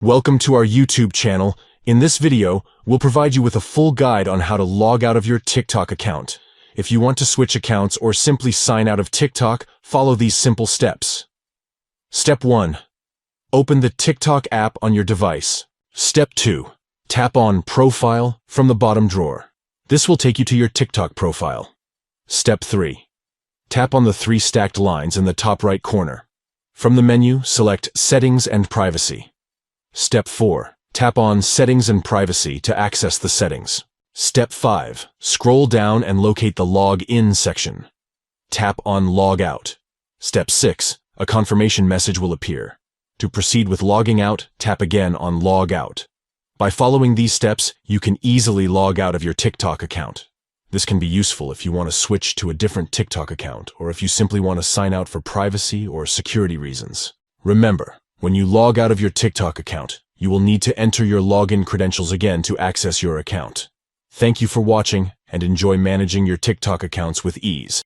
Welcome to our YouTube channel. In this video, we'll provide you with a full guide on how to log out of your TikTok account. If you want to switch accounts or simply sign out of TikTok, follow these simple steps. Step 1. Open the TikTok app on your device. Step 2. Tap on Profile from the bottom drawer. This will take you to your TikTok profile. Step 3. Tap on the 3 stacked lines in the top right corner. From the menu, select Settings and Privacy. Step 4. Tap on Settings and Privacy to access the settings. Step 5. Scroll down and locate the Log In section. Tap on Log Out. Step 6. A confirmation message will appear. To proceed with logging out, tap again on Log Out. By following these steps, you can easily log out of your TikTok account. This can be useful if you want to switch to a different TikTok account or if you simply want to sign out for privacy or security reasons. Remember, when you log out of your TikTok account, you will need to enter your login credentials again to access your account. Thank you for watching and enjoy managing your TikTok accounts with ease.